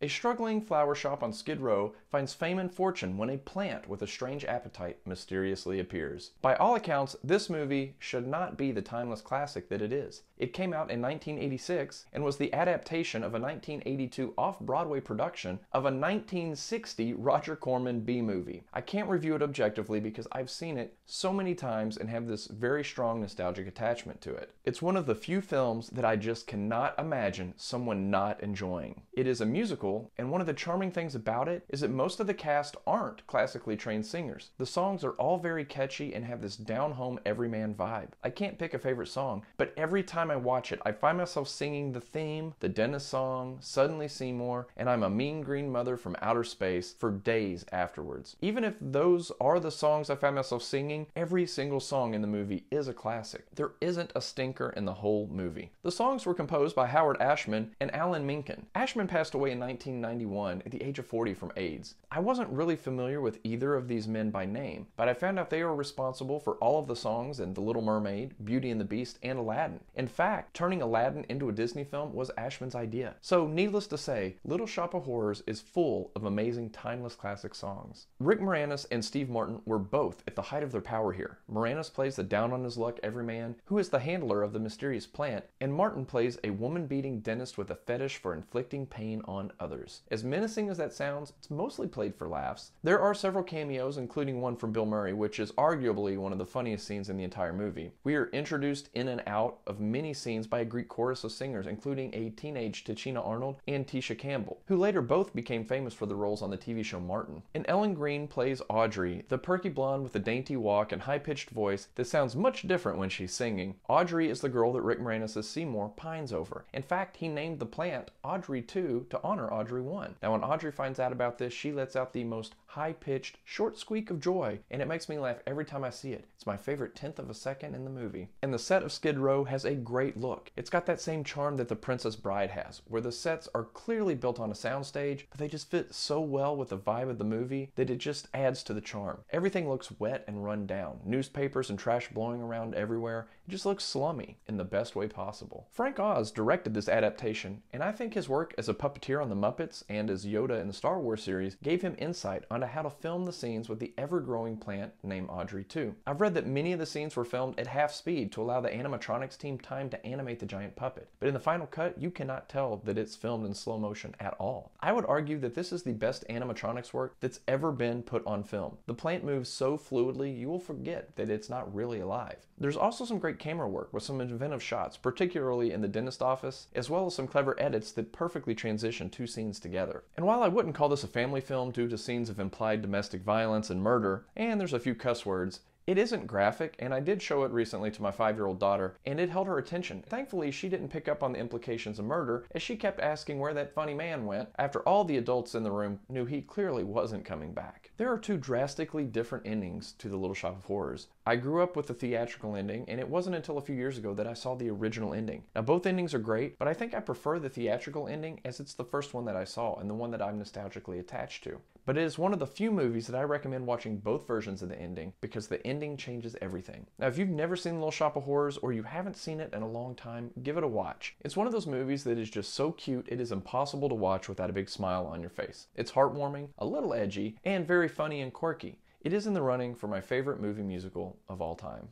A struggling flower shop on Skid Row finds fame and fortune when a plant with a strange appetite mysteriously appears. By all accounts, this movie should not be the timeless classic that it is. It came out in 1986 and was the adaptation of a 1982 off-Broadway production of a 1960 Roger Corman B-movie. I can't review it objectively because I've seen it so many times and have this very strong nostalgic attachment to it. It's one of the few films that I just cannot imagine someone not enjoying. It is a musical, and one of the charming things about it is that most of the cast aren't classically trained singers. The songs are all very catchy and have this down-home everyman vibe. I can't pick a favorite song, but every time I watch it, I find myself singing the theme, the dentist song, Suddenly Seymour, and I'm a Mean Green Mother from Outer Space for days afterwards. Even if those are the songs I find myself singing, every single song in the movie is a classic. There isn't a stinker in the whole movie. The songs were composed by Howard Ashman and Alan Menken. Ashman passed away in 1991 at the age of 40 from AIDS. I wasn't really familiar with either of these men by name, but I found out they were responsible for all of the songs in The Little Mermaid, Beauty and the Beast, and Aladdin. In fact, turning Aladdin into a Disney film was Ashman's idea. So needless to say, Little Shop of Horrors is full of amazing timeless classic songs. Rick Moranis and Steve Martin were both at the height of their power here. Moranis plays the down-on-his-luck everyman who is the handler of the mysterious plant, and Martin plays a woman-beating dentist with a fetish for inflicting pain on others. As menacing as that sounds, it's mostly played for laughs. There are several cameos, including one from Bill Murray, which is arguably one of the funniest scenes in the entire movie. We are introduced in and out of many scenes by a Greek chorus of singers, including a teenage Tichina Arnold and Tisha Campbell, who later both became famous for their roles on the TV show Martin. And Ellen Greene plays Audrey, the perky blonde with a dainty walk and high-pitched voice that sounds much different when she's singing. Audrey is the girl that Rick Moranis' Seymour pines over. In fact, he named the plant Audrey 2 to honor Audrey 1. Now when Audrey finds out about this, she lets out the most high-pitched, short squeak of joy, and it makes me laugh every time I see it. It's my favorite 1/10 of a second in the movie. And the set of Skid Row has a great look. It's got that same charm that The Princess Bride has, where the sets are clearly built on a soundstage, but they just fit so well with the vibe of the movie that it just adds to the charm. Everything looks wet and run down. Newspapers and trash blowing around everywhere. It just looks slummy in the best way possible. Frank Oz directed this adaptation, and I think his work as a puppeteer on The Muppets and as Yoda in the Star Wars series gave him insight onto how to film the scenes with the ever-growing plant named Audrey 2. I've read that many of the scenes were filmed at half speed to allow the animatronics team time to animate the giant puppet, but in the final cut you cannot tell that it's filmed in slow motion at all. I would argue that this is the best animatronics work that's ever been put on film. The plant moves so fluidly you will forget that it's not really alive. There's also some great camera work with some inventive shots, particularly in the dentist office, as well as some clever edits that perfectly transition two scenes together. And while I wouldn't call this a family film due to scenes of implied domestic violence and murder, and there's a few cuss words, it isn't graphic, and I did show it recently to my 5-year-old daughter, and it held her attention. Thankfully, she didn't pick up on the implications of murder, as she kept asking where that funny man went, after all the adults in the room knew he clearly wasn't coming back. There are two drastically different endings to The Little Shop of Horrors. I grew up with the theatrical ending, and it wasn't until a few years ago that I saw the original ending. Now, both endings are great, but I think I prefer the theatrical ending as it's the first one that I saw, and the one that I'm nostalgically attached to. But it is one of the few movies that I recommend watching both versions of the ending because the ending changes everything. Now, if you've never seen The Little Shop of Horrors or you haven't seen it in a long time, give it a watch. It's one of those movies that is just so cute it is impossible to watch without a big smile on your face. It's heartwarming, a little edgy, and very funny and quirky. It is in the running for my favorite movie musical of all time.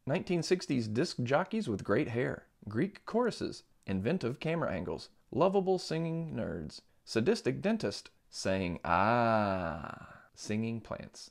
1960s disc jockeys with great hair, Greek choruses, inventive camera angles, lovable singing nerds, sadistic dentist saying ah, singing plants.